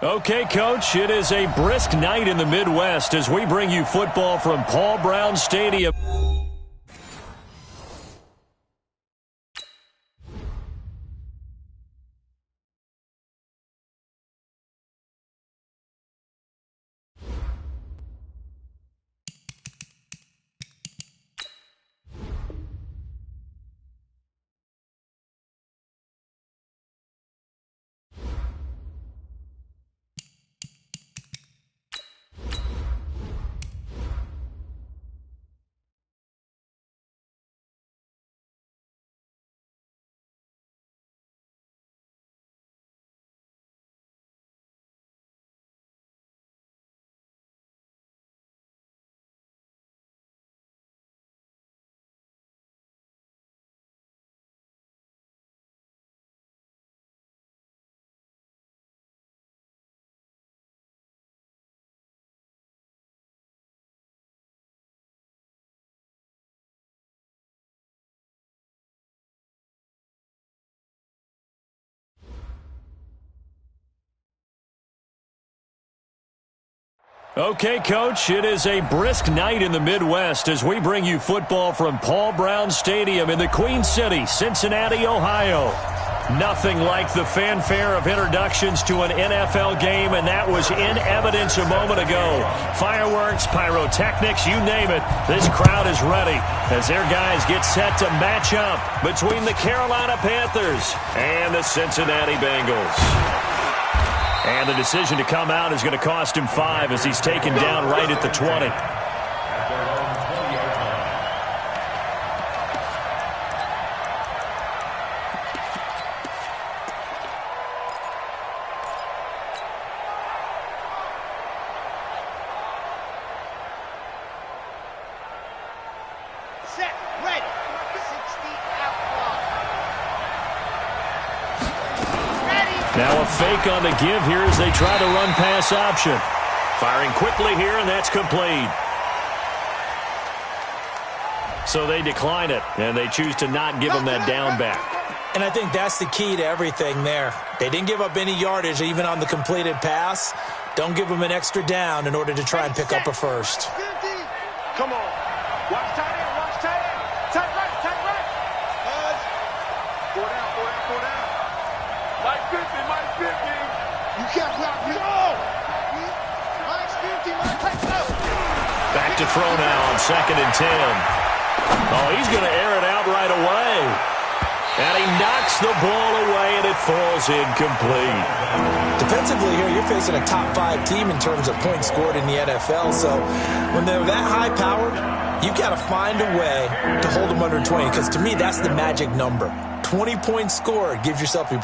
Okay, Coach, it is a brisk night in the Midwest as we bring you football from Paul Brown Stadium. Okay, Coach, it is a brisk night in the Midwest as we bring you football from Paul Brown Stadium in the Queen City, Cincinnati, Ohio. Nothing like the fanfare of introductions to an NFL game, and that was in evidence a moment ago. Fireworks, pyrotechnics, you name it. This crowd is ready as their guys get set to match up between the Carolina Panthers and the Cincinnati Bengals. And the decision to come out is going to cost him 5 as he's taken down right at the 20. Set, ready, 60 outlaw. Now a fake on the give here as they try to run pass option. Firing quickly here, and that's complete. So they decline it, and they choose to not give him that down back. And I think that's the key to everything there. They didn't give up any yardage even on the completed pass. Don't give them an extra down in order to try and pick up a first. Come on. Watch tight end, watch tight end. Tight right, tight right. Four down. Mike 50. You can't block me. No! Mike's 50, Mike, go! Back to throw now on 2nd and 10. Oh, he's going to air it out right away. And he knocks the ball away, and it falls incomplete. Defensively here, you're facing a top 5 team in terms of points scored in the NFL. So when they're that high-powered, you've got to find a way to hold them under 20. Because to me, that's the magic number. 20 points scored, you give yourself your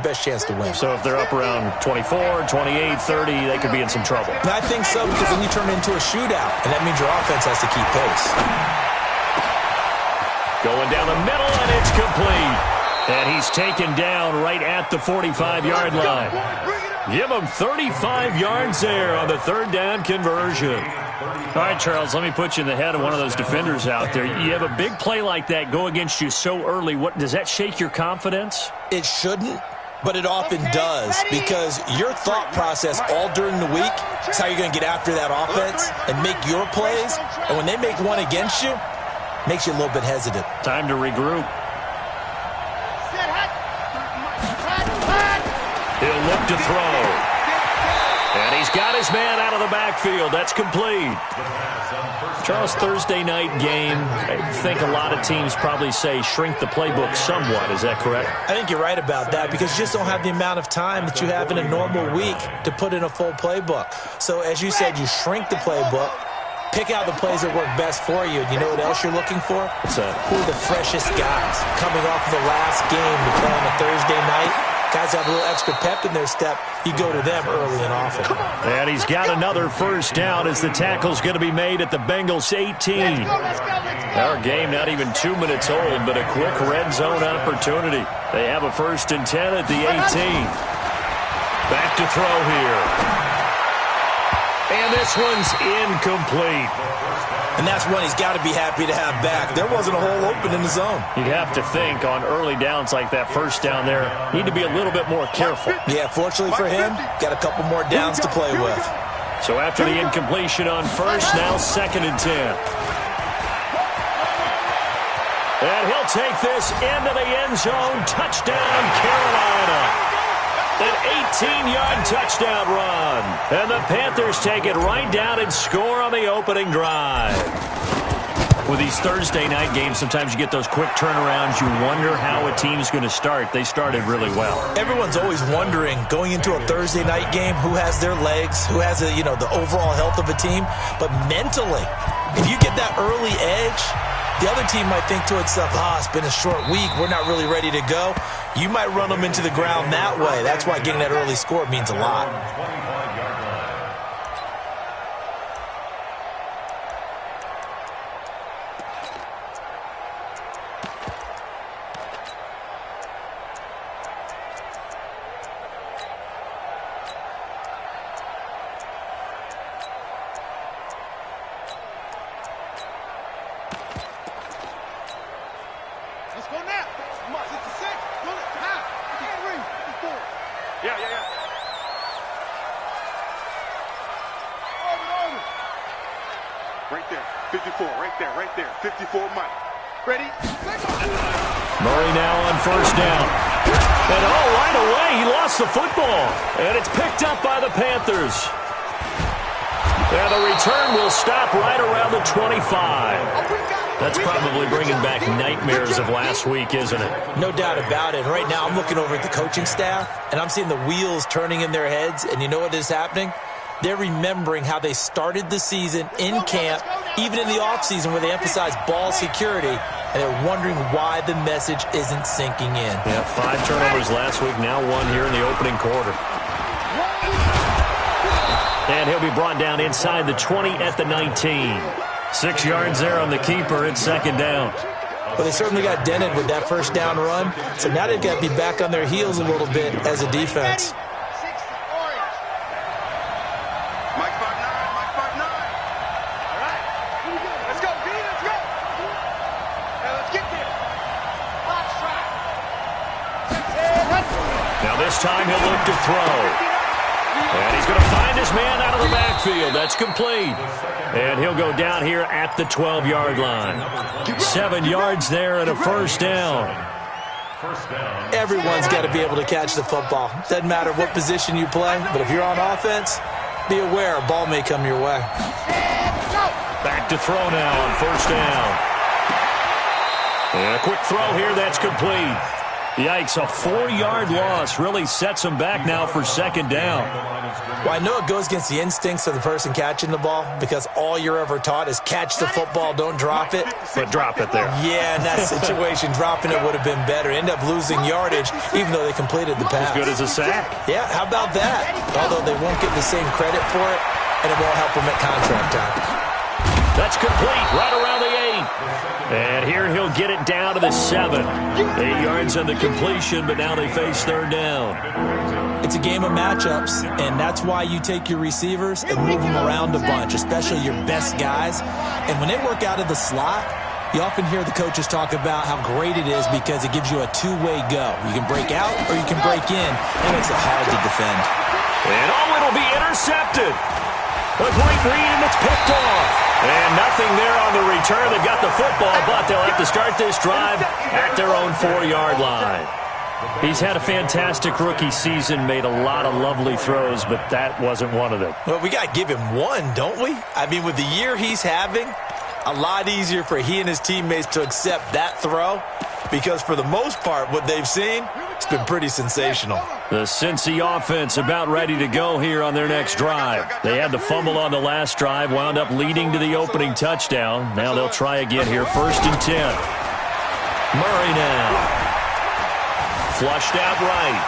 best chance to win. So if they're up around 24, 28, 30, they could be in some trouble. And I think so, because then you turn it into a shootout, and that means your offense has to keep pace. Going down the middle, and it's complete. And he's taken down right at the 45-yard line. Give him 35 yards there on the 3rd down conversion. All right, Charles, let me put you in the head of one of those defenders out there. You have a big play like that go against you so early. Does that shake your confidence? It shouldn't, but it often does, because your thought process all during the week is how you're going to get after that offense and make your plays. And when they make one against you, it makes you a little bit hesitant. Time to regroup. He'll look to throw. And he's got his man out of the backfield. That's complete. Charles, Thursday night game, I think a lot of teams probably say shrink the playbook somewhat. Is that correct? I think you're right about that, because you just don't have the amount of time that you have in a normal week to put in a full playbook. So as you said, you shrink the playbook, pick out the plays that work best for you. And you know what else you're looking for? What's that? Who are the freshest guys coming off of the last game to play on a Thursday night? Guys have a little extra pep in their step. You go to them early and often. And he's got another first down as the tackle's going to be made at the Bengals 18. Our game not even 2 minutes old, but a quick red zone opportunity. They have a 1st and 10 at the 18. Back to throw here. And this one's incomplete. And that's one he's got to be happy to have back. There wasn't a hole open in the zone. You'd have to think on early downs like that first down there, need to be a little bit more careful. Yeah, fortunately for him, got a couple more downs to play with. So after the incompletion on first, now 2nd and 10. And he'll take this into the end zone. Touchdown, Carolina. An 18-yard touchdown run. And the Panthers take it right down and score on the opening drive. With these Thursday night games, sometimes you get those quick turnarounds. You wonder how a team's going to start. They started really well. Everyone's always wondering, going into a Thursday night game, who has their legs, who has the overall health of a team. But mentally, if you get that early edge, the other team might think to itself, it's been a short week. We're not really ready to go. You might run them into the ground that way. That's why getting that early score means a lot. Let's go now. 66. Yeah. Over. Right there. 54. Right there. 54, Mike. Ready? Murray now on first down. And right away, he lost the football. And it's picked up by the Panthers. And the return will stop right around the 25. That's probably bringing back nightmares of last week, isn't it? No doubt about it. Right now, I'm looking over at the coaching staff, and I'm seeing the wheels turning in their heads. And you know what is happening? They're remembering how they started the season in camp, even in the offseason where they emphasized ball security, and they're wondering why the message isn't sinking in. Yeah, 5 turnovers last week, now 1 here in the opening quarter. And he'll be brought down inside the 20 at the 19. 6 yards there on the keeper. It's 2nd down. Well, they certainly got dented with that first down run, so now they've got to be back on their heels a little bit as a defense. Mike 5'9", All right. Let's go, D, let's go. Now let's get there. Box try. Now this time he'll look to throw. And he's going to find his man out of the backfield. That's complete. And he'll go down here at the 12-yard line. 7 yards there and a first down. Everyone's got to be able to catch the football. Doesn't matter what position you play, but if you're on offense, be aware a ball may come your way. Back to throw now on first down. And a quick throw here, that's complete. Yikes, a 4-yard loss really sets him back now for 2nd down. Well, I know it goes against the instincts of the person catching the ball because all you're ever taught is catch the football, don't drop it. But drop it there. Yeah, in that situation, dropping it would have been better. End up losing yardage even though they completed the pass. As good as a sack. Yeah, how about that? Although they won't get the same credit for it, and it won't help them at contract time. That's complete, right around the 8. And here he'll get it down to the 7. 8 yards on the completion, but now they face 3rd down. It's a game of matchups, and that's why you take your receivers and move them around a bunch, especially your best guys. And when they work out of the slot, you often hear the coaches talk about how great it is because it gives you a two-way go. You can break out or you can break in. That makes it hard to defend. And it'll be intercepted. A great read, and it's picked off. And nothing there on the return. They've got the football, but they'll have to start this drive at their own 4-yard line. He's had a fantastic rookie season, made a lot of lovely throws, but that wasn't one of them. Well, we got to give him one, don't we? I mean, with the year he's having, a lot easier for he and his teammates to accept that throw because for the most part, what they've seen, it's been pretty sensational. The Cincy offense about ready to go here on their next drive. They had the fumble on the last drive, wound up leading to the opening touchdown. Now they'll try again here, 1st and 10. Murray now. Flushed out right.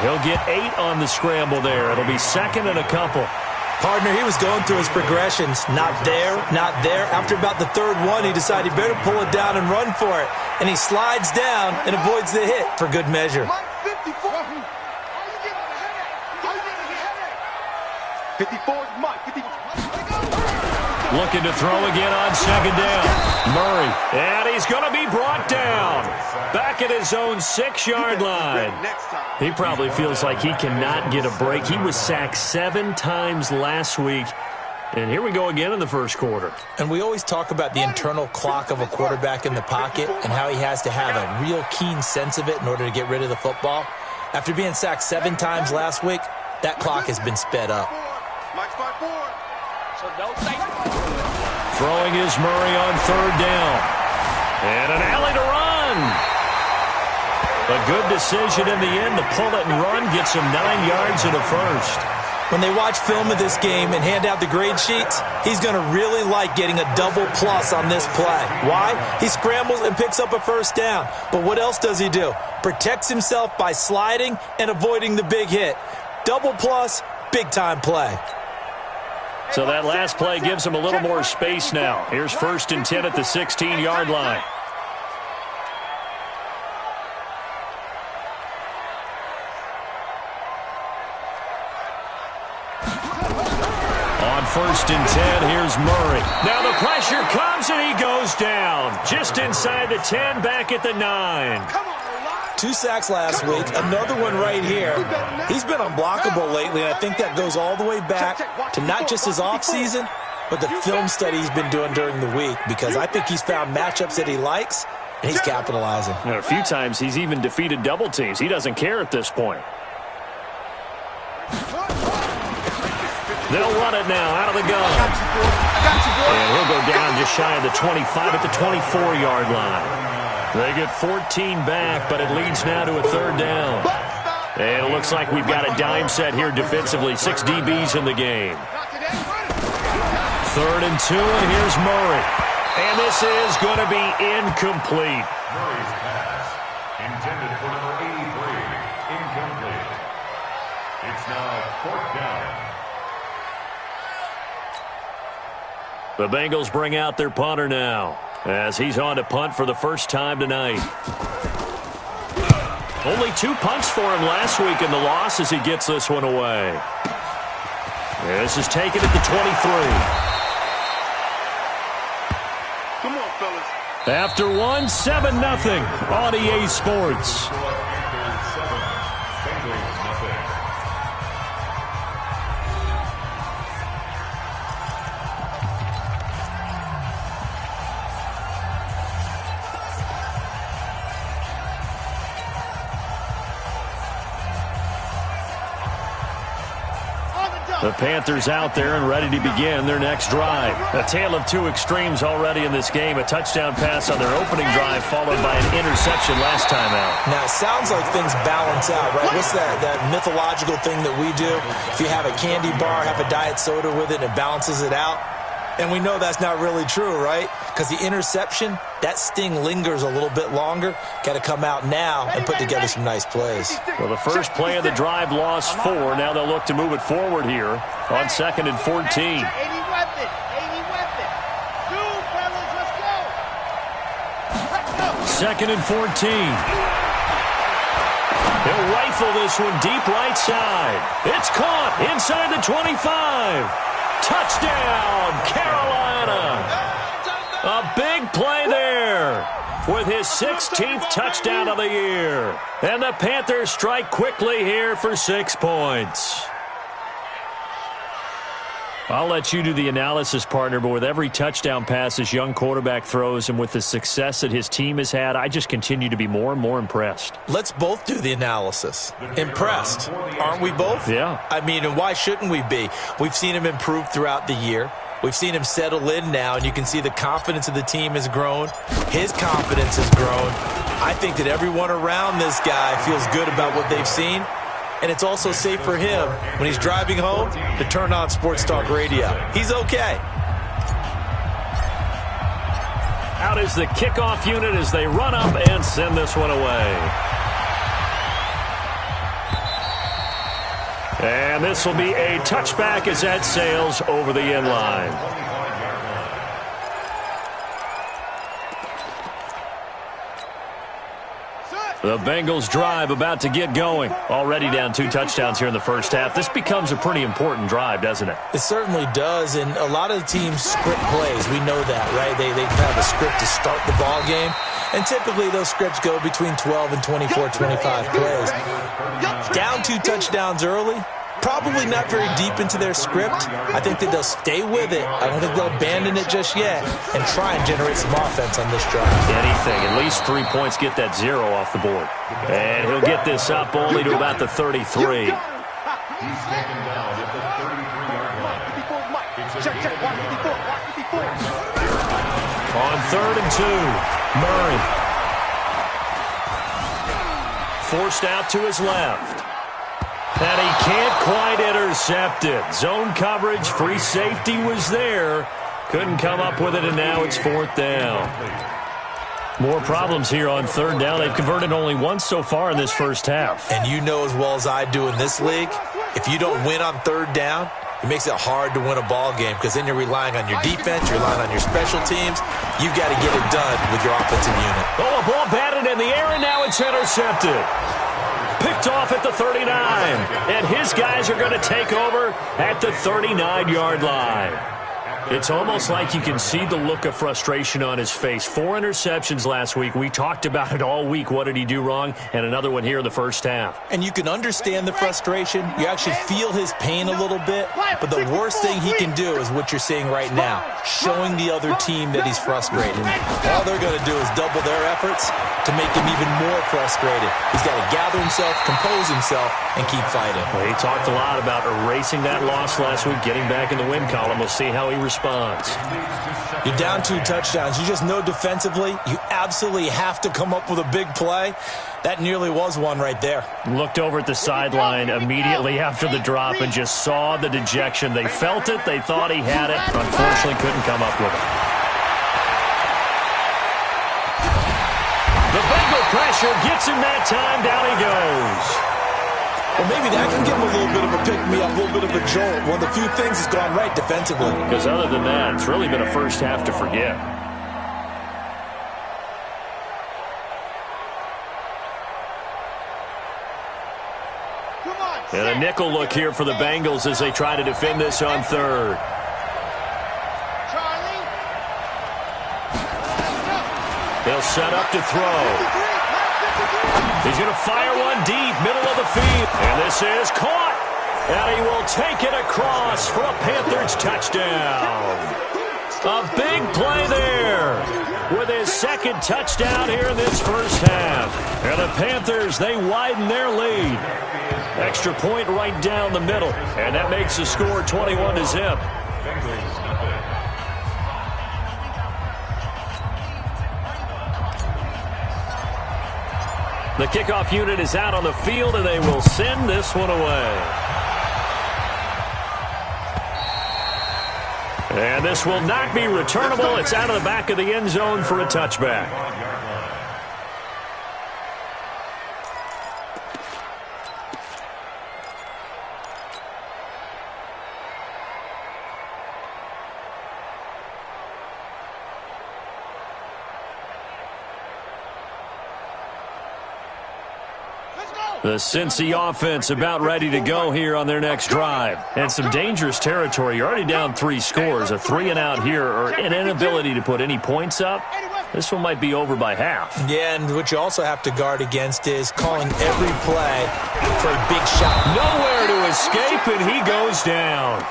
He'll get 8 on the scramble there. It'll be 2nd and a couple. Partner, he was going through his progressions. Not there, not there. After about the 3rd one, he decided he better pull it down and run for it. And he slides down and avoids the hit for good measure. 54 is Mike. 54. Looking to throw again on second down. Murray. And he's going to be brought down. Back at his own 6-yard line. He probably feels like he cannot get a break. He was sacked 7 times last week. And here we go again in the first quarter. And we always talk about the internal clock of a quarterback in the pocket and how he has to have a real keen sense of it in order to get rid of the football. After being sacked 7 times last week, that clock has been sped up. Throwing is Murray on third down. And an alley to run. A good decision in the end to pull it and run, gets him 9 yards and a first. When they watch film of this game and hand out the grade sheets, he's going to really like getting a double plus on this play. Why? He scrambles and picks up a first down. But what else does he do? Protects himself by sliding and avoiding the big hit. Double plus, big-time play. So that last play gives him a little more space now. Here's 1st and 10 at the 16-yard line. On 1st and 10, here's Murray. Now the pressure comes and he goes down. Just inside the 10, back at the 9. 2 sacks last week, another one right here. He's been unblockable lately, and I think that goes all the way back to not just his offseason, but the film study he's been doing during the week, because I think he's found matchups that he likes, and he's capitalizing. And a few times he's even defeated double teams. He doesn't care at this point. They'll run it now out of the gun. And he'll go down just shy of the 25 at the 24-yard line. They get 14 back, but it leads now to a 3rd down. And it looks like we've got a dime set here defensively. 6 DBs in the game. 3rd and 2, and here's Murray. And this is going to be incomplete. Murray's pass, intended for number 83, incomplete. It's now 4th down. The Bengals bring out their punter now, as he's on to punt for the first time tonight. Only 2 punts for him last week in the loss as he gets this one away. This is taken at the 23. Come on, fellas. After 7-0 on EA Sports. The Panthers out there and ready to begin their next drive. A tale of 2 extremes already in this game. A touchdown pass on their opening drive followed by an interception last time out. Now, it sounds like things balance out, right? What's that mythological thing that we do? If you have a candy bar, have a diet soda with it, and it balances it out. And we know that's not really true, right? Because the interception, that sting lingers a little bit longer. Got to come out now and put together some nice plays. Well, the first play of the drive lost 4. Now they'll look to move it forward here on 2nd and 14. 80 weapon. 80 weapon. 2, fellas, let's go. 2nd and 14. He'll rifle this one deep right side. It's caught inside the 25. Touchdown, Carolina. A big play there with his 16th touchdown of the year. And the Panthers strike quickly here for 6 points. I'll let you do the analysis, partner, but with every touchdown pass this young quarterback throws and with the success that his team has had, I just continue to be more and more impressed. Let's both do the analysis. Impressed, aren't we both? Yeah. I mean, and why shouldn't we be? We've seen him improve throughout the year. We've seen him settle in now, and you can see the confidence of the team has grown. His confidence has grown. I think that everyone around this guy feels good about what they've seen. And it's also safe for him when he's driving home to turn on Sports Talk Radio. He's okay. Out is the kickoff unit as they run up and send this one away. And this will be a touchback as that sails over the end line. The Bengals drive about to get going. Already down 2 touchdowns here in the first half. This becomes a pretty important drive, doesn't it? It certainly does, and a lot of the teams script plays. We know that, right? They have a script to start the ball game, and typically those scripts go between 12 and 24, 25 plays. Down 2 touchdowns early, probably not very deep into their script. I think that they'll stay with it. I don't think they'll abandon it just yet and try and generate some offense on this drive. Anything, at least 3 points, get that 0 off the board. And he'll get this up only to about the 33. He's taken down at the 33-yard line. On 3rd and 2, Murray. Forced out to his left. And he can't quite intercept it. Zone coverage, free safety was there. Couldn't come up with it, and now it's 4th down. More problems here on 3rd down. They've converted only once so far in this first half. And you know as well as I do in this league, if you don't win on 3rd down, it makes it hard to win a ball game because then you're relying on your defense, you're relying on your special teams. You've got to get it done with your offensive unit. Oh, a ball batted in the air, and now it's intercepted. Picked off at the 39, and his guys are going to take over at the 39-yard line. It's almost like you can see the look of frustration on his face. 4 interceptions last week. We talked about it all week. What did he do wrong? And another one here in the first half. And you can understand the frustration. You actually feel his pain a little bit. But the worst thing he can do is what you're seeing right now, showing the other team that he's frustrated. All they're going to do is double their efforts to make him even more frustrated. He's got to gather himself, compose himself, and keep fighting. Well, he talked a lot about erasing that loss last week, getting back in the win column. We'll see how he responds. You're down 2 touchdowns. You just know defensively you absolutely have to come up with a big play. That nearly was one right there. Looked over at the sideline immediately after the drop and just saw the dejection. They felt it. They thought he had it. Unfortunately, couldn't come up with it. The Bengal pressure gets him that time. Down he goes. Well, maybe that can give him a little bit of a pick-me-up, a little bit of a jolt. One of the few things that's gone right defensively. Because other than that, it's really been a first half to forget. And a nickel look here for the Bengals as they try to defend this on 3rd. He'll set up to throw. He's going to fire one deep, middle of the field. And this is caught. And he will take it across for a Panthers touchdown. A big play there with his 2nd touchdown here in this first half. And the Panthers, they widen their lead. Extra point right down the middle. And that makes the score 21-0. The kickoff unit is out on the field, and they will send this one away. And this will not be returnable. It's out of the back of the end zone for a touchback. The Cincy offense about ready to go here on their next drive. And some dangerous territory. You're already down 3 scores. A 3-and-out here or an inability to put any points up. This one might be over by half. Yeah, and what you also have to guard against is calling every play for a big shot. Nowhere to escape, and he goes down.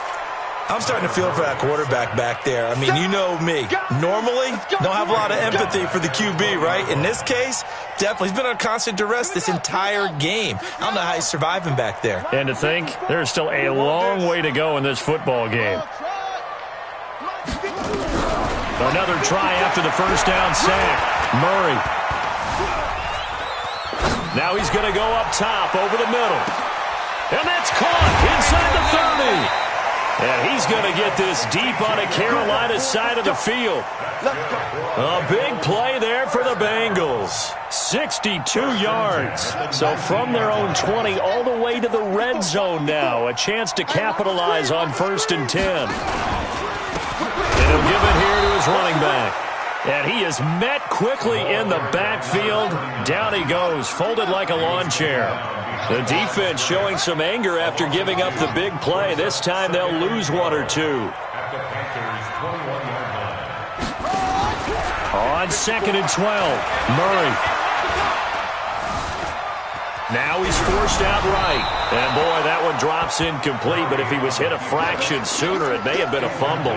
I'm starting to feel for that quarterback back there. I mean, you know me. Normally, don't have a lot of empathy for the QB, right? In this case, definitely. He's been on constant duress this entire game. I don't know how he's surviving back there. And to think, there's still a long way to go in this football game. Another try after the first down sack. Murray. Now he's going to go up top over the middle. And that's caught inside the 30. And he's going to get this deep on a Carolina side of the field. A big play there for the Bengals. 62 yards. So from their own 20 all the way to the red zone now. A chance to capitalize on 1st and 10. And he'll give it here to his running back. And he is met quickly in the backfield. Down he goes, folded like a lawn chair. The defense showing some anger after giving up the big play. This time they'll lose one or two. At the Panthers' 21-yard line. On 2nd and 12, Murray. Now he's forced out right. And, boy, that one drops incomplete. But if he was hit a fraction sooner, it may have been a fumble.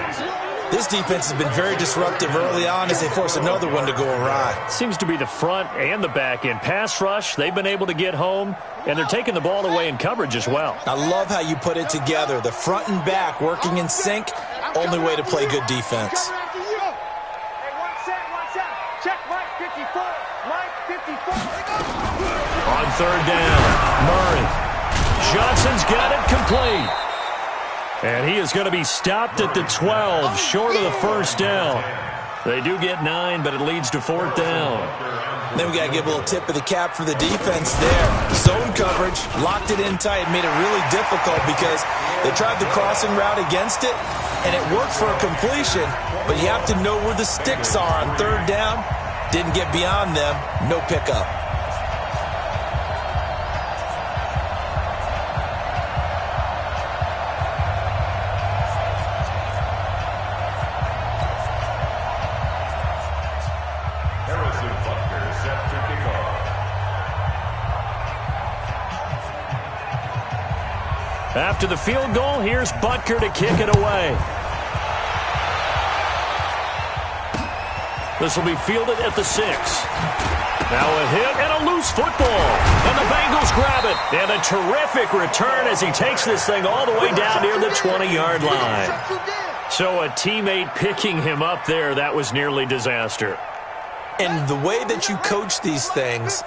This defense has been very disruptive early on as they force another one to go awry. Seems to be the front and the back end. Pass rush, they've been able to get home, and they're taking the ball away in coverage as well. I love how you put it together. The front and back working in sync, only way to play good defense. Check Mike 54. Mike 54. On 3rd down, Murray. Johnson's got it complete. And he is going to be stopped at the 12, short of the first down. They do get 9, but it leads to 4th down. Then we got to give a little tip of the cap for the defense there. Zone coverage, locked it in tight, made it really difficult because they tried the crossing route against it, and it worked for a completion, but you have to know where the sticks are on 3rd down. Didn't get beyond them, no pickup. After the field goal, here's Butker to kick it away. This will be fielded at the 6. Now a hit and a loose football. And the Bengals grab it. And a terrific return as he takes this thing all the way down near the 20-yard line. So a teammate picking him up there, that was nearly disaster. And the way that you coach these things,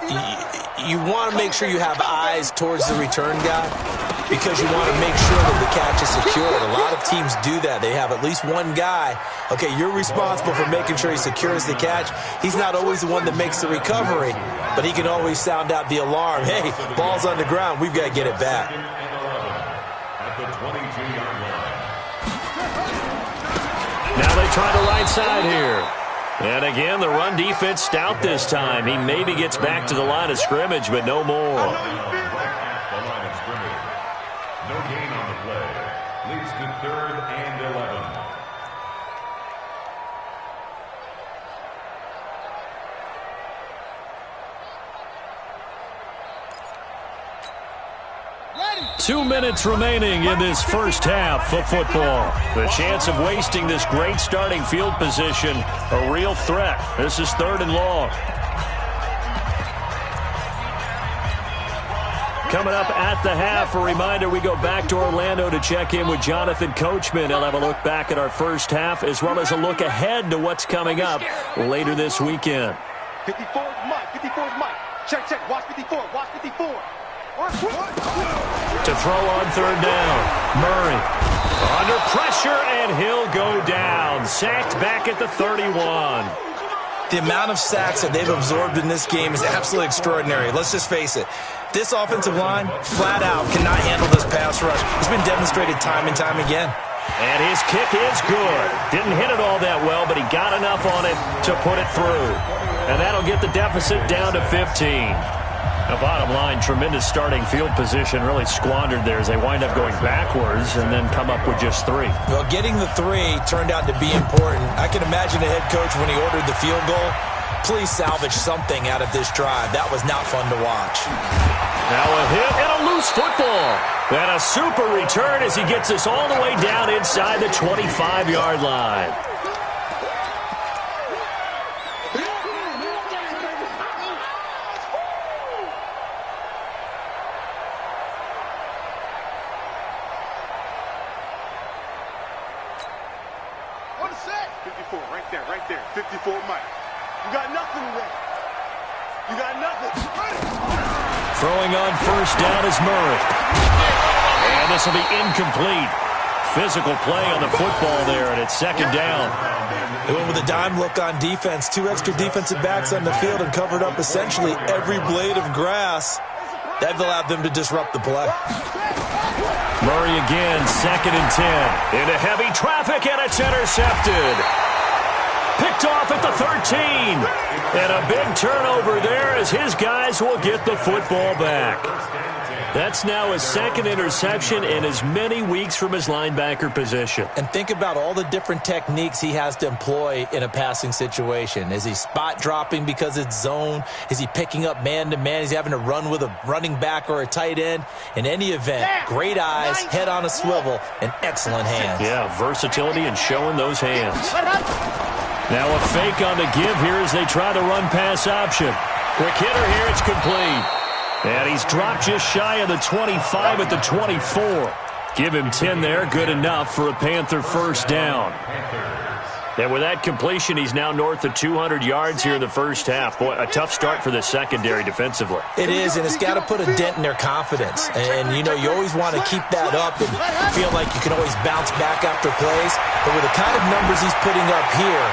you want to make sure you have eyes towards the return guy because you want to make sure that the catch is secured. A lot of teams do that. They have at least one guy. Okay, you're responsible for making sure he secures the catch. He's not always the one that makes the recovery, but he can always sound out the alarm. Hey, ball's on the ground. We've got to get it back. At the 22-yard line. Now they try the right side here. And again, the run defense stout this time. He maybe gets back to the line of scrimmage, but no more. At the line of scrimmage. No gain on the play. Leads to 3rd and 11. Ready. 2 minutes remaining in this first half of football. The chance of wasting this great starting field position, a real threat. This is 3rd and long. Coming up at the half, a reminder, we go back to Orlando to check in with Jonathan Coachman. He'll have a look back at our first half as well as a look ahead to what's coming up later this weekend. 54 is Mike. 54 is Mike. Check, check. Watch 54. Watch 54. To throw on 3rd down, Murray under pressure, and he'll go down. Sacked back at the 31. The amount of sacks that they've absorbed in this game is absolutely extraordinary. Let's just face it. This offensive line, flat out, cannot handle this pass rush. It's been demonstrated time and time again. And his kick is good. Didn't hit it all that well, but he got enough on it to put it through. And that'll get the deficit down to 15. Now, bottom line, tremendous starting field position, really squandered there as they wind up going backwards and then come up with just 3. Well, getting the 3 turned out to be important. I can imagine the head coach when he ordered the field goal. Please salvage something out of this drive. That was not fun to watch. Now a hit and a loose football. And a super return as he gets us all the way down inside the 25-yard line. Right there. 54 Mike. You got nothing today. You got nothing. Throwing on 1st down is Murray. And this will be incomplete. Physical play on the football there, and it's 2nd down. They went with a dime look on defense. 2 extra defensive backs on the field and covered up essentially every blade of grass. That allowed them to disrupt the play. Murray again, 2nd and 10. Into heavy traffic, and it's intercepted. Picked Picked off at the 13. And a big turnover there as his guys will get the football back. That's now his second interception in as many weeks from his linebacker position. And think about all the different techniques he has to employ in a passing situation. Is he spot dropping because it's zone? Is he picking up man-to-man? Is he having to run with a running back or a tight end? In any event, great eyes, head on a swivel, and excellent hands. Yeah, versatility and showing those hands. Now a fake on the give here as they try the run-pass option. Quick hitter here, it's complete. And he's dropped just shy of the 25 at the 24. Give him 10 there, good enough for a Panther first down. And with that completion, he's now north of 200 yards here in the first half. Boy, a tough start for the secondary defensively. It is, and it's got to put a dent in their confidence. And, you know, you always want to keep that up and feel like you can always bounce back after plays. But with the kind of numbers he's putting up here,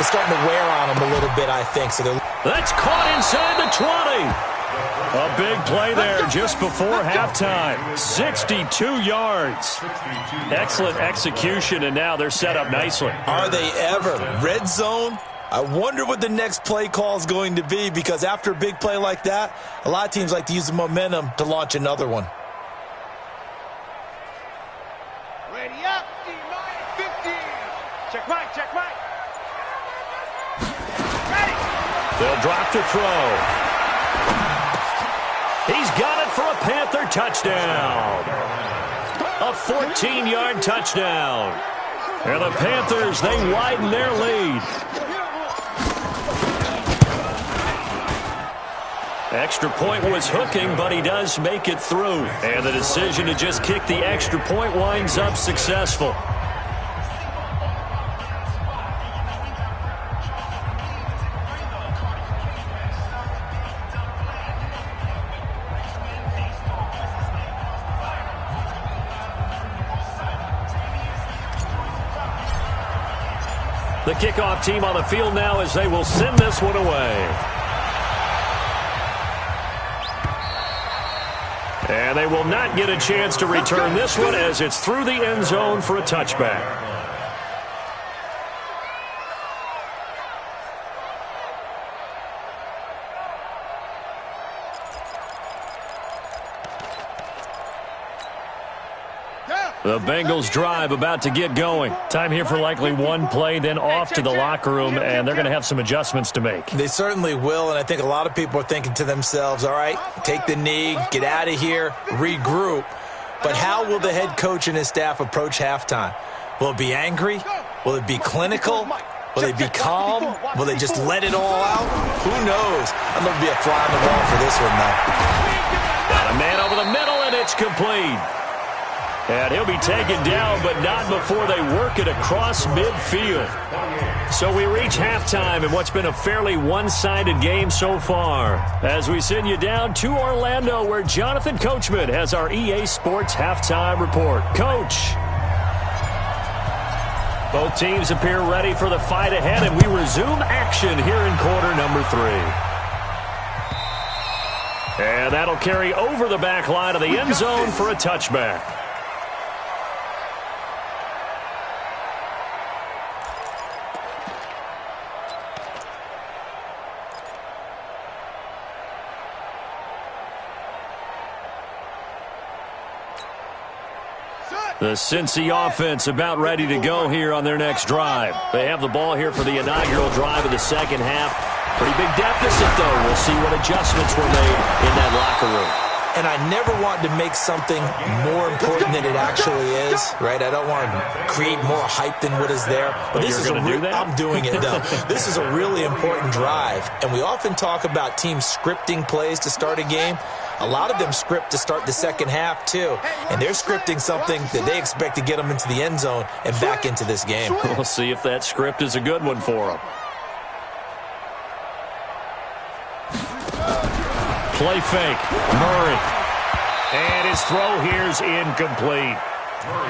it's starting to wear on him a little bit, I think. So that's caught inside the 20. A big play there just before halftime. 62 yards. Excellent execution, and now they're set up nicely. Are they ever? Red zone? I wonder what the next play call is going to be, because after a big play like that, a lot of teams like to use the momentum to launch another one. Ready up, D-minus 15. Check right, check right. Ready. They'll drop to throw. He's got it for a Panther touchdown. A 14-yard touchdown. And the Panthers, they widen their lead. Extra point was hooking, but he does make it through. And the decision to just kick the extra point winds up successful. The kickoff team on the field now as they will send this one away. And they will not get a chance to return this one as it's through the end zone for a touchback. The Bengals drive about to get going. Time here for likely one play, then off to the locker room, and they're going to have some adjustments to make. They certainly will, and I think a lot of people are thinking to themselves, all right, take the knee, get out of here, regroup. But how will the head coach and his staff approach halftime? Will it be angry? Will it be clinical? Will they be calm? Will they just let it all out? Who knows? I'd love to be a fly on the wall for this one, though. Got a man over the middle, and it's complete. And he'll be taken down, but not before they work it across midfield. So we reach halftime in what's been a fairly one-sided game so far. As we send you down to Orlando, where Jonathan Coachman has our EA Sports halftime report. Coach. Both teams appear ready for the fight ahead, and we resume action here in quarter number 3. And that'll carry over the back line of the end zone for a touchback. The Cincy offense about ready to go here on their next drive. They have the ball here for the inaugural drive of the second half. Pretty big deficit, though. We'll see what adjustments were made in that locker room. And I never want to make something more important than it actually is, right? I don't want to create more hype than what is there. But this is I'm doing it, though. This is a really important drive. And we often talk about teams scripting plays to start a game. A lot of them script to start the second half, too. And they're scripting something that they expect to get them into the end zone and back into this game. We'll see if that script is a good one for them. Play fake. Murray. And his throw here's incomplete.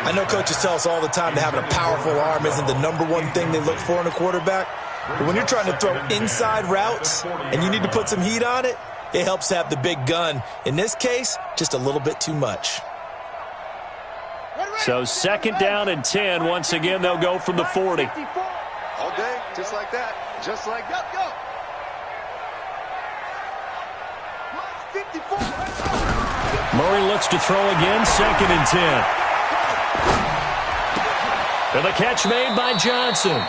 I know coaches tell us all the time that having a powerful arm isn't the number one thing they look for in a quarterback. But when you're trying to throw inside routes and you need to put some heat on it, it helps to have the big gun. In this case, just a little bit too much. So second down and 10. Once again, they'll go from the 40. All day, Just like that. Just like that. Go. 54. Murray looks to throw again. 2nd and 10. And the catch made by Johnson.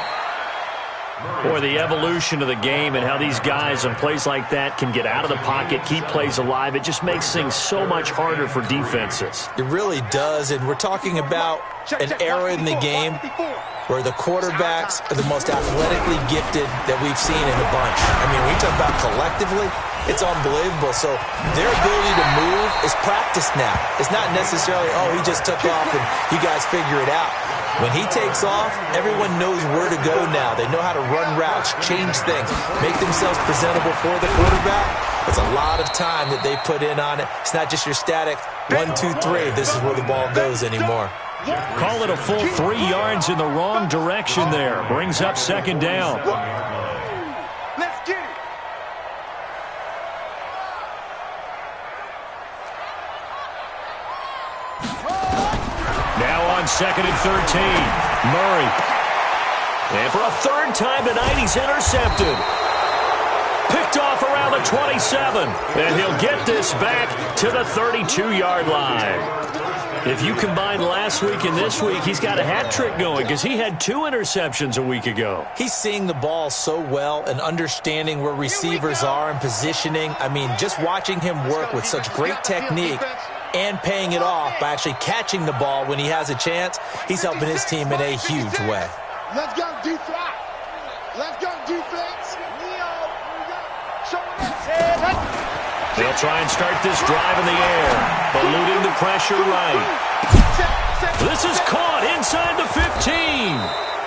Boy, the evolution of the game and how these guys on plays like that can get out of the pocket, keep plays alive, it just makes things so much harder for defenses. It really does, and we're talking about an era in the game where the quarterbacks are the most athletically gifted that we've seen in a bunch. I mean, when you talk about collectively, it's unbelievable. So their ability to move is practiced now. It's not necessarily, oh, he just took off and you guys figure it out. When he takes off, everyone knows where to go now. They know how to run routes, change things, make themselves presentable for the quarterback. It's a lot of time that they put in on it. It's not just your static 1, 2, 3. This is where the ball goes anymore. Call it a full 3 yards in the wrong direction there. Brings up 2nd down. Let's get it. Now on 2nd and 13. Murray. And for a 3rd time tonight, he's intercepted. Picked off around the 27. And he'll get this back to the 32-yard line. If you combine last week and this week, he's got a hat trick going because he had 2 interceptions a week ago. He's seeing the ball so well and understanding where receivers are and positioning. I mean, just watching him work with such great technique and paying it off by actually catching the ball when he has a chance, he's helping his team in a huge way. Let's go, defense. Let's go, defense. They'll try and start this drive in the air, eluding the pressure right. This is caught inside the 15.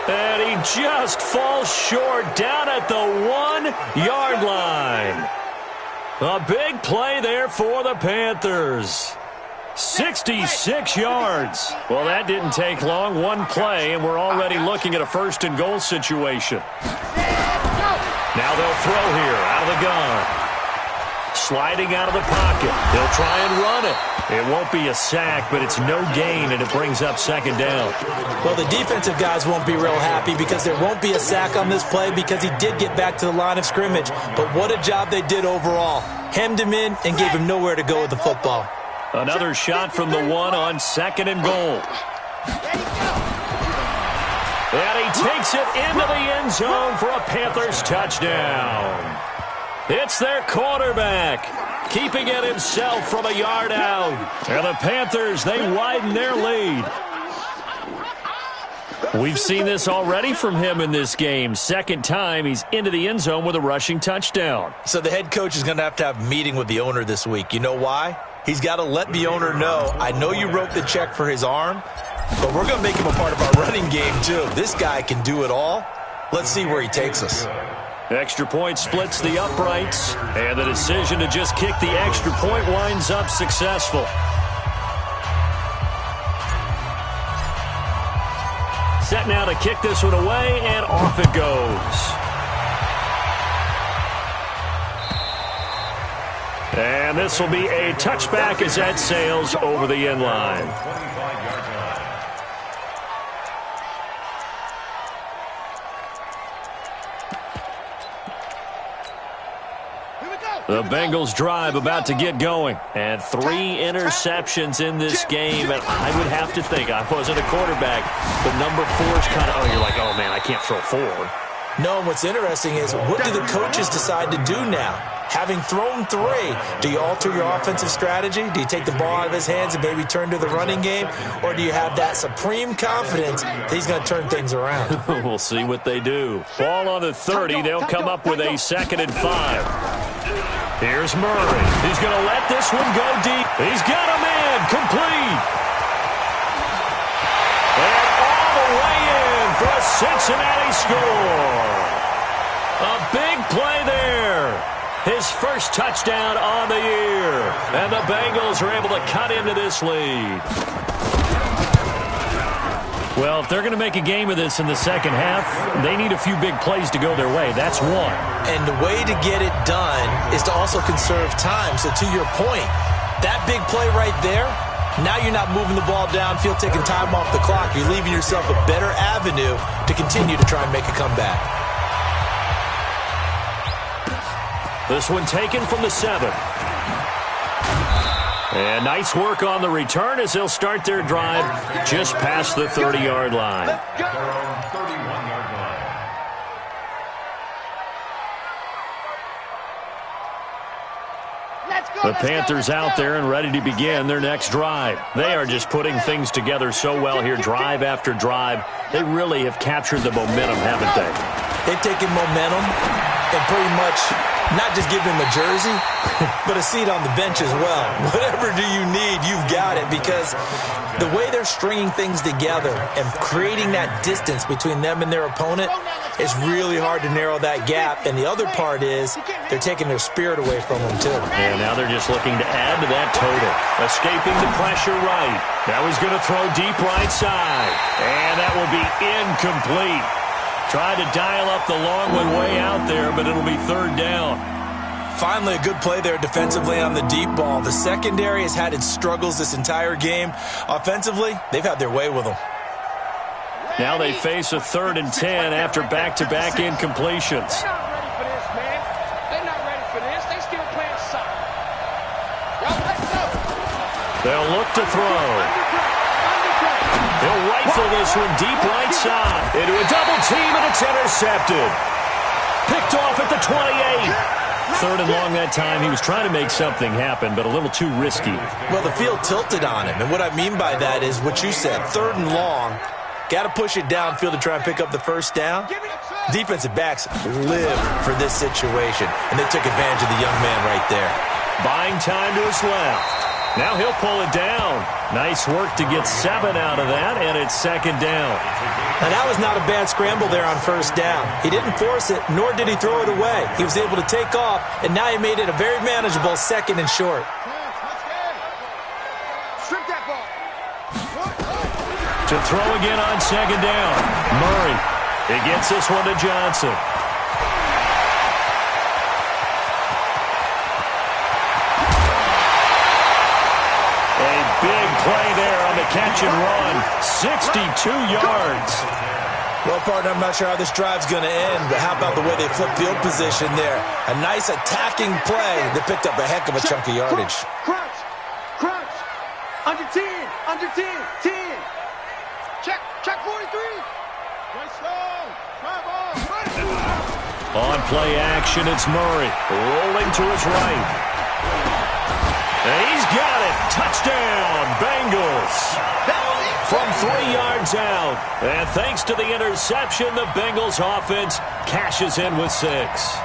And he just falls short down at the 1-yard line. A big play there for the Panthers. 66 yards. Well, that didn't take long. 1 play, and we're already looking at a 1st and goal situation. Now they'll throw here out of the gun. Sliding out of the pocket. They'll try and run it. It won't be a sack, but it's no gain, and it brings up 2nd down. Well, the defensive guys won't be real happy because there won't be a sack on this play because he did get back to the line of scrimmage. But what a job they did overall. Hemmed him in and gave him nowhere to go with the football. Another shot from the 1 on 2nd and goal. And he takes it into the end zone for a Panthers touchdown. It's their quarterback, keeping it himself from a yard out. And the Panthers, they widen their lead. We've seen this already from him in this game. 2nd time he's into the end zone with a rushing touchdown. So the head coach is going to have a meeting with the owner this week. You know why? He's got to let the owner know, I know you wrote the check for his arm, but we're going to make him a part of our running game too. This guy can do it all. Let's see where he takes us. Extra point splits the uprights, and the decision to just kick the extra point winds up successful. Set now to kick this one away, and off it goes. And this will be a touchback as that sails over the end line. The Bengals drive about to get going. And 3 interceptions in this game. And I would have to think, I wasn't a quarterback, but number 4 is kind of, you're like, oh, man, I can't throw 4. No, and what's interesting is, what do the coaches decide to do now? Having thrown 3, do you alter your offensive strategy? Do you take the ball out of his hands and maybe turn to the running game? Or do you have that supreme confidence that he's going to turn things around? We'll see what they do. Ball on the 30. They'll come up with a 2nd and 5. Here's Murray. He's going to let this one go deep. He's got a man complete. And all the way in for a Cincinnati score. A big play there. His first touchdown on the year. And the Bengals are able to cut into this lead. Well, if they're going to make a game of this in the second half, they need a few big plays to go their way. That's one. And the way to get it done is to also conserve time. So to your point, that big play right there, now you're not moving the ball downfield, taking time off the clock. You're leaving yourself a better avenue to continue to try and make a comeback. This one taken from the 7. And nice work on the return as they'll start their drive just past the 30-yard line. At their own 31-yard line. The Panthers out there and ready to begin their next drive. They are just putting things together so well here, drive after drive. They really have captured the momentum, haven't they? They've taken momentum and pretty much not just give him a jersey, but a seat on the bench as well. Whatever do you need, you've got it, because the way they're stringing things together and creating that distance between them and their opponent is really hard to narrow that gap. And the other part is they're taking their spirit away from them, too. And now they're just looking to add to that total. Escaping the pressure right. Now he's going to throw deep right side. And that will be incomplete. Tried to dial up the long one way out there, but it'll be third down. Finally, a good play there defensively on the deep ball. The secondary has had its struggles this entire game. Offensively, they've had their way with them. Now they face a 3rd and 10 after back-to-back incompletions. They're not ready for this, man. They're not ready for this. They still playing soccer. Let's go. They'll look to throw. He'll rifle this one deep right side. Into a double team, and it's intercepted. Picked off at the 28. 3rd and long that time. He was trying to make something happen, but a little too risky. Well, the field tilted on him, and what I mean by that is what you said, 3rd and long. Got to push it downfield to try and pick up the first down. Defensive backs live for this situation, and they took advantage of the young man right there. Buying time to his left. Now he'll pull it down. Nice work to get 7 out of that, and it's 2nd down. Now, that was not a bad scramble there on first down. He didn't force it, nor did he throw it away. He was able to take off, and now he made it a very manageable 2nd and short. Strip that ball. To throw again on 2nd down. Murray. He gets this one to Johnson. A big play there on the catch and run. 62 yards. Well, partner, I'm not sure how this drive's going to end, but how about the way they flip field position there? A nice attacking play that picked up a heck of a chunk of yardage. Crunch. Crunch. Under 10. Under 10. 10. Check 43. Right slow. Drive on. On play action, it's Murray. Rolling to his right. And he's got it. Touchdown, Bengals. From 3 yards out. And thanks to the interception, the Bengals offense cashes in with 6.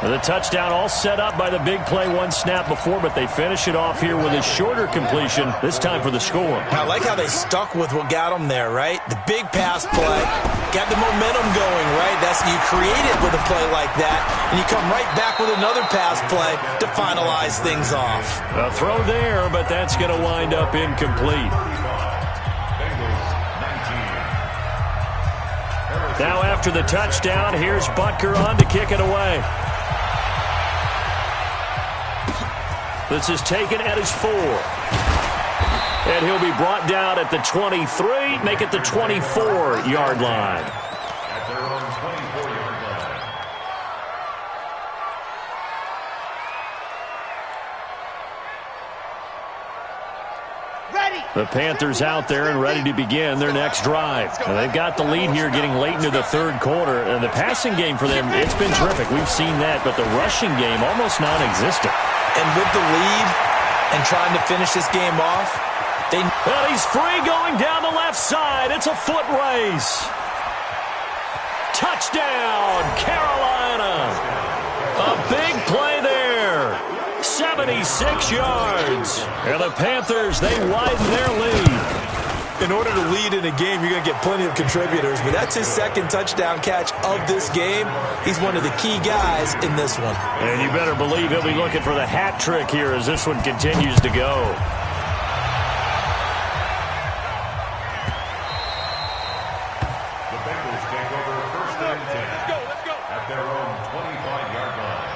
The touchdown all set up by the big play one snap before, but they finish it off here with a shorter completion, this time for the score. I like how they stuck with what got them there, right? The big pass play, got the momentum going, right? That's you create it with a play like that, and you come right back with another pass play to finalize things off. A throw there, but that's going to wind up incomplete. Now after the touchdown, here's Butker on to kick it away. This is taken at his 4. And he'll be brought down at the 23, make it the 24-yard line. At their own 24-yard line. Ready. The Panthers out there and ready to begin their next drive. Now, they've got the lead here getting late into the 3rd quarter. And the passing game for them, it's been terrific. We've seen that, but the rushing game almost non-existent. And with the lead and trying to finish this game off, And he's free going down the left side. It's a foot race. Touchdown, Carolina. A big play there. 76 yards. And the Panthers, they widen their lead. In order to lead in a game, you're going to get plenty of contributors, but that's his 2nd touchdown catch of this game. He's one of the key guys in this one. And you better believe he'll be looking for the hat trick here as this one continues to go. The Bengals take over 1st and 10. Let's go. At their own 25-yard line.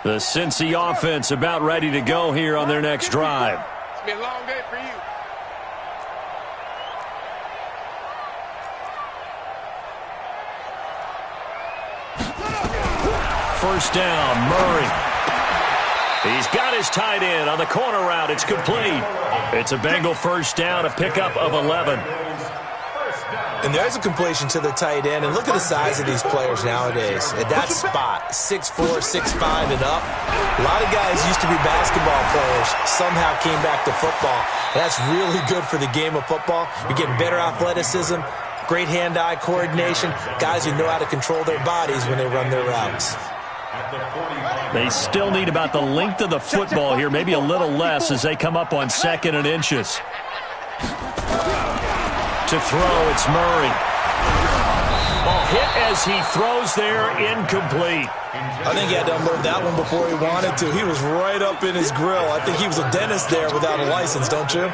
The Cincy offense about ready to go here on their next drive. It's been a long day for you. First down, Murray. He's got his tight end on the corner route. It's complete. It's a Bengal first down, a pickup of 11. And there's a completion to the tight end. And look at the size of these players nowadays. At that spot, 6'4", 6'5", and up. A lot of guys used to be basketball players, somehow came back to football. And that's really good for the game of football. You're getting better athleticism, great hand-eye coordination, guys who know how to control their bodies when they run their routes. They still need about the length of the football here, maybe a little less as they come up on 2nd and inches. To throw, it's Murray. Ball hit as he throws there, incomplete. I think he had to unload that one before he wanted to. He was right up in his grill. I think he was a dentist there without a license, don't you?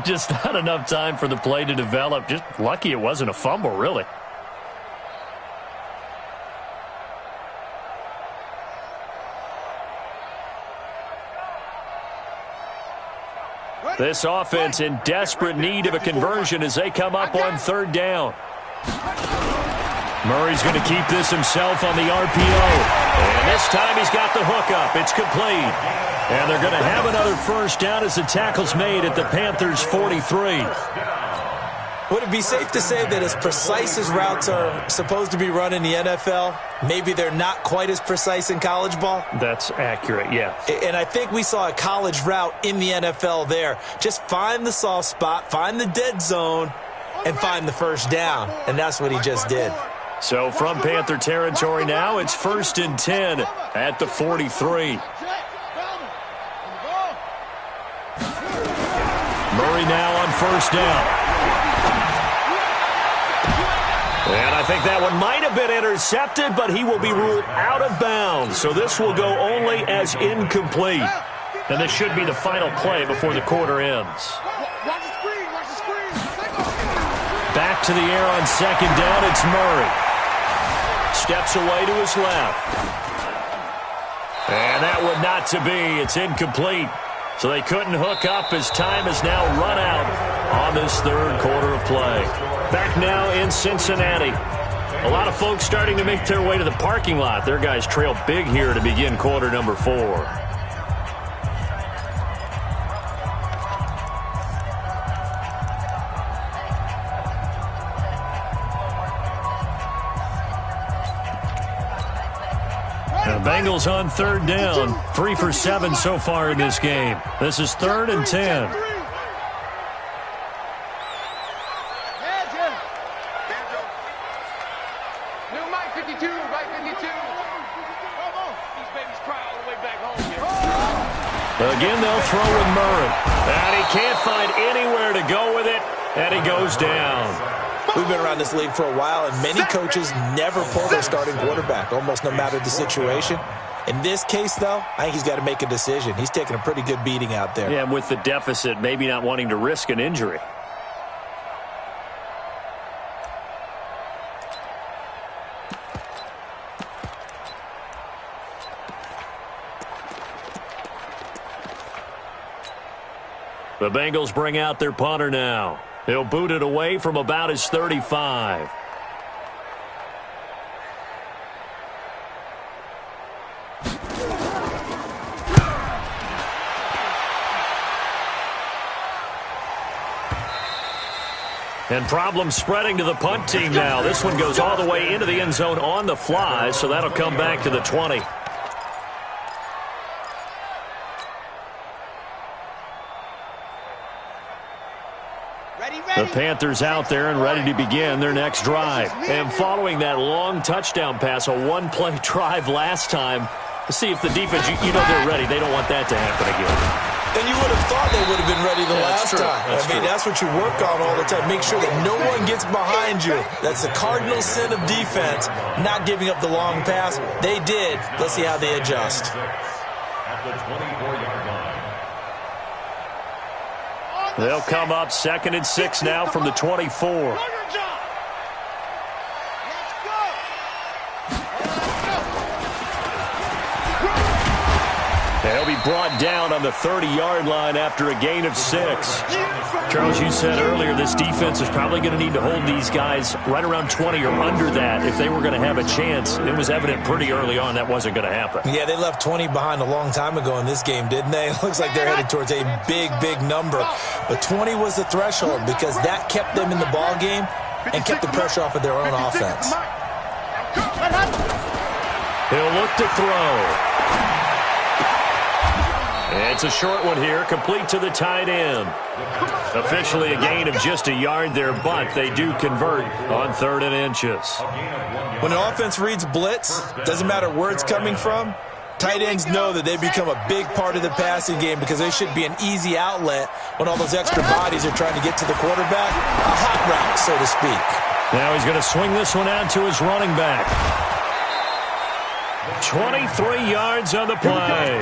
Just not enough time for the play to develop. Just lucky it wasn't a fumble, really. This offense in desperate need of a conversion as they come up on 3rd down. Murray's going to keep this himself on the RPO. And this time he's got the hookup. It's complete. And they're going to have another first down as the tackle's made at the Panthers' 43. Would it be safe to say that as precise as routes are supposed to be run in the NFL, maybe they're not quite as precise in college ball? That's accurate, yeah. And I think we saw a college route in the NFL there. Just find the soft spot, find the dead zone, and find the first down. And that's what he just did. So from Panther territory now, it's 1st and 10 at the 43. Murray now on 1st down. And I think that one might have been intercepted, but he will be ruled out of bounds. So this will go only as incomplete. And this should be the final play before the quarter ends. Back to the air on 2nd down, it's Murray. Steps away to his left. And that one not to be. It's incomplete. So they couldn't hook up as time has now run out on this 3rd quarter of play. Back now in Cincinnati. A lot of folks starting to make their way to the parking lot. Their guys trail big here to begin quarter number 4. The Bengals on 3rd down. 3 for 7 so far in this game. This is 3rd and 10. Again, they'll throw with Murray. And he can't find anywhere to go with it, and he goes down. We've been around this league for a while, and many coaches never pull their starting quarterback, almost no matter the situation. In this case, though, I think he's got to make a decision. He's taking a pretty good beating out there. Yeah, and with the deficit, maybe not wanting to risk an injury. The Bengals bring out their punter now. He'll boot it away from about his 35. And problems spreading to the punt team now. This one goes all the way into the end zone on the fly, so that'll come back to the 20. The Panthers out there and ready to begin their next drive. And following that long touchdown pass, a one-play drive last time, to see if the defense, you know they're ready. They don't want that to happen again. And you would have thought they would have been ready the last time. That's what you work on all the time. Make sure that no one gets behind you. That's the cardinal sin of defense, not giving up the long pass. They did. Let's see how they adjust. At the 24-yard line. They'll come up 2nd and 6 now from the 24. He'll be brought down on the 30-yard line after a gain of 6. Charles, you said earlier this defense is probably going to need to hold these guys right around 20 or under that if they were going to have a chance. It was evident pretty early on that wasn't going to happen. Yeah, they left 20 behind a long time ago in this game, didn't they? It looks like they're headed towards a big, big number. But 20 was the threshold because that kept them in the ball game and kept the pressure off of their own offense. He'll look to throw. It's a short one here, complete to the tight end. Officially a gain of just a yard there, but they do convert on 3rd and inches. When an offense reads blitz, doesn't matter where it's coming from, tight ends know that they become a big part of the passing game because they should be an easy outlet when all those extra bodies are trying to get to the quarterback. A hot route, so to speak. Now he's going to swing this one out to his running back. 23 yards on the play.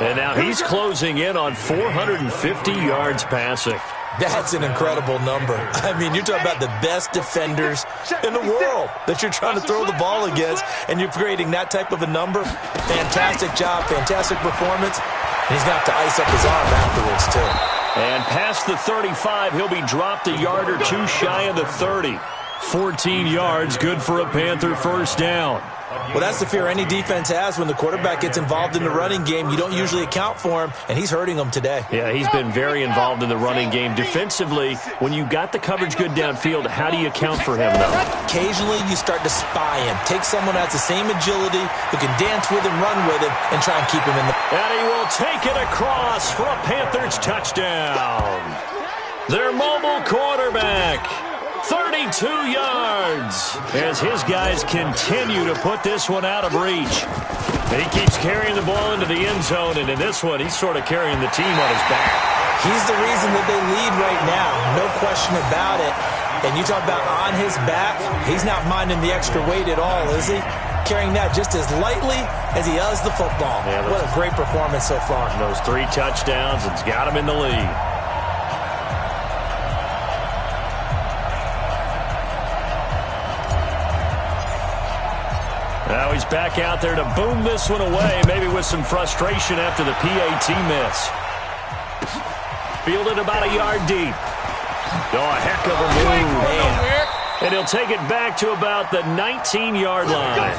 And now he's closing in on 450 yards passing. That's an incredible number. I mean, you're talking about the best defenders in the world that you're trying to throw the ball against, and you're creating that type of a number. Fantastic job, fantastic performance. And he's going to have to ice up his arm afterwards, too. And past the 35, he'll be dropped a yard or two shy of the 30. 14 yards, good for a Panther first down. Well, that's the fear any defense has when the quarterback gets involved in the running game. You don't usually account for him, and he's hurting them today. Yeah, he's been very involved in the running game. Defensively, when you got the coverage good downfield, how do you account for him, though? Occasionally, you start to spy him. Take someone that's the same agility, who can dance with him, run with him, and try and keep him in the... And he will take it across for a Panthers touchdown. Their mobile quarterback. 32 yards as his guys continue to put this one out of reach. He keeps carrying the ball into the end zone, and in this one, he's sort of carrying the team on his back. He's the reason that they lead right now, no question about it. And you talk about on his back, he's not minding the extra weight at all, is he? Carrying that just as lightly as he does the football. Yeah, what a great performance so far. Those 3 touchdowns, it's got him in the lead. Now he's back out there to boom this one away, maybe with some frustration after the PAT miss. Fielded about a yard deep. Oh, a heck of a move. Man. And he'll take it back to about the 19-yard line.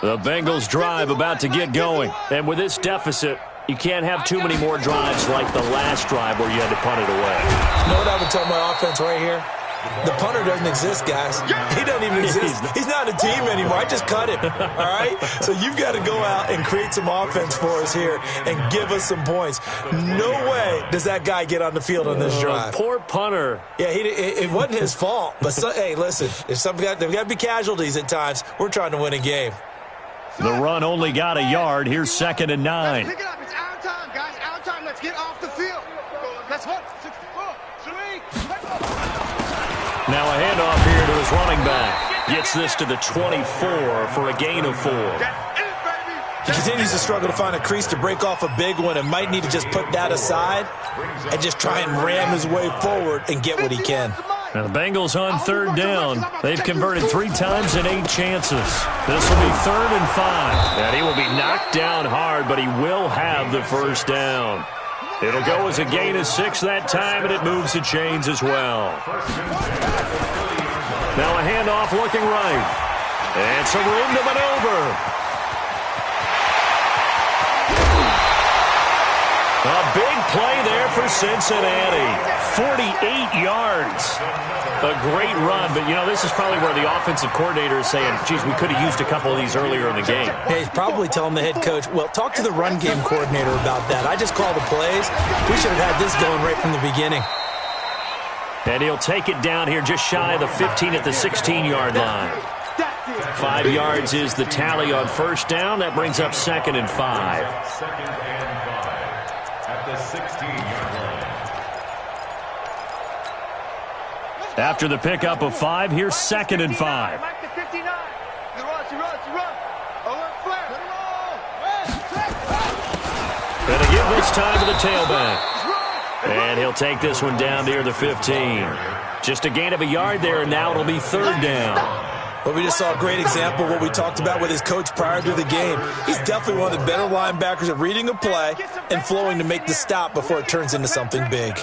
The Bengals drive about to get going. And with this deficit, you can't have too many more drives like the last drive where you had to punt it away. You know what I would tell my offense right here? The punter doesn't exist, guys. He doesn't even exist. He's not a team anymore. I just cut him, all right? So you've got to go out and create some offense for us here and give us some points. No way does that guy get on the field on this drive. Poor punter. Yeah, it wasn't his fault. But, hey, listen, there's got to be casualties at times. We're trying to win a game. The run only got a yard. Here's 2nd and 9. Pick it up. It's our time, guys. Our time. Let's get off the field. That's what. 64. 3. Now a handoff here to his running back. Gets this to the 24 for a gain of 4. He continues to struggle to find a crease to break off a big one and might need to just put that aside and just try and ram his way forward and get what he can. Now the Bengals on 3rd down. They've converted 3 times in 8 chances. This will be 3rd and 5. And he will be knocked down hard, but he will have the first down. It'll go as a gain of 6 that time, and it moves the chains as well. Now a handoff looking right. And some room to maneuver. A big play there for Cincinnati. 48 yards. A great run, but, you know, this is probably where the offensive coordinator is saying, geez, we could have used a couple of these earlier in the game. Hey, he's probably telling the head coach, well, talk to the run game coordinator about that. I just call the plays. We should have had this going right from the beginning. And he'll take it down here just shy of the 15 at the 16-yard line. 5 yards is the tally on first down. That brings up 2nd and 5. 2nd and 5 at the 16-yard line. After the pickup of 5, here's 2nd and 5. And to give this time to the tailback. And he'll take this one down near the 15. Just a gain of a yard there, and now it'll be third down. Well, we just saw a great example of what we talked about with his coach prior to the game. He's definitely one of the better linebackers at reading a play and flowing to make the stop before it turns into something big.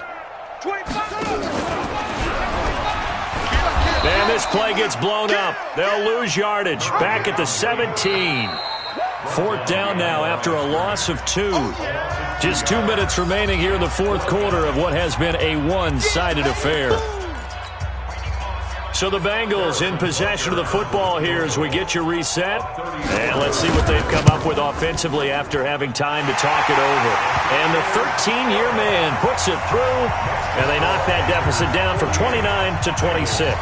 And this play gets blown up. They'll lose yardage. Back at the 17. Fourth down now after a loss of 2. Just 2 minutes remaining here in the fourth quarter of what has been a one-sided affair. So the Bengals in possession of the football here as we get you reset. And let's see what they've come up with offensively after having time to talk it over. And the 13-year man puts it through, and they knock that deficit down from 29 to 26.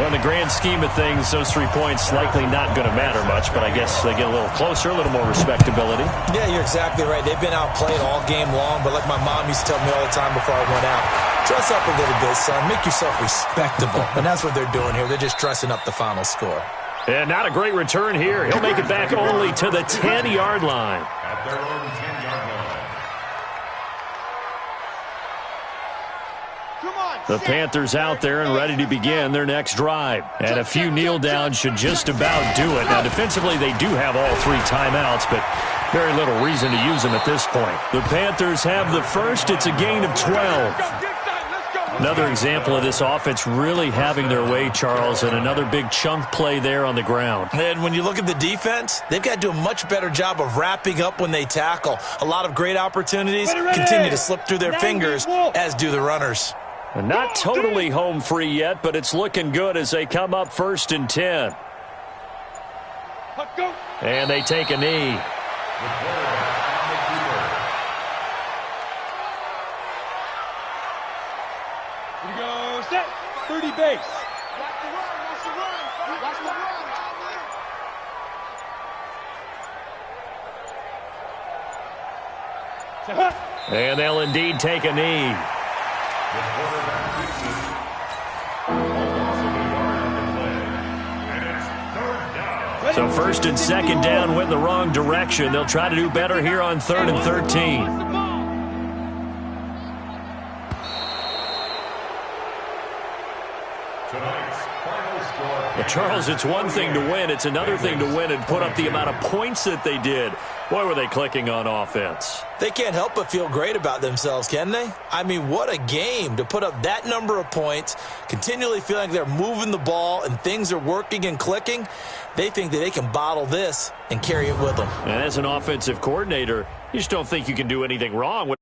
Well, in the grand scheme of things, those 3 points likely not going to matter much, but I guess they get a little closer, a little more respectability. Yeah, you're exactly right. They've been outplayed all game long, but like my mom used to tell me all the time before I went out, dress up a little bit, son. Make yourself respectable. And that's what they're doing here. They're just dressing up the final score. And not a great return here. He'll make it back only to the 10-yard line. At their own 10-yard line. The Panthers out there and ready to begin their next drive. And a few kneel downs should just about do it. Now, defensively, they do have all 3 timeouts, but very little reason to use them at this point. The Panthers have the first. It's a gain of 12. Another example of this offense really having their way, Charles, and another big chunk play there on the ground. And when you look at the defense, they've got to do a much better job of wrapping up when they tackle. A lot of great opportunities continue to slip through their fingers, as do the runners. And not totally home free yet, but it's looking good as they come up 1st and 10. And they take a knee. Here we go, set, 30 base. And they'll indeed take a knee. So 1st and 2nd down went in the wrong direction. They'll try to do better here on 3rd and 13. Well, Charles, it's one thing to win. It's another thing to win and put up the amount of points that they did. Boy, were they clicking on offense. They can't help but feel great about themselves, can they? I mean, what a game to put up that number of points, continually feeling like they're moving the ball and things are working and clicking. They think that they can bottle this and carry it with them. And as an offensive coordinator, you just don't think you can do anything wrong.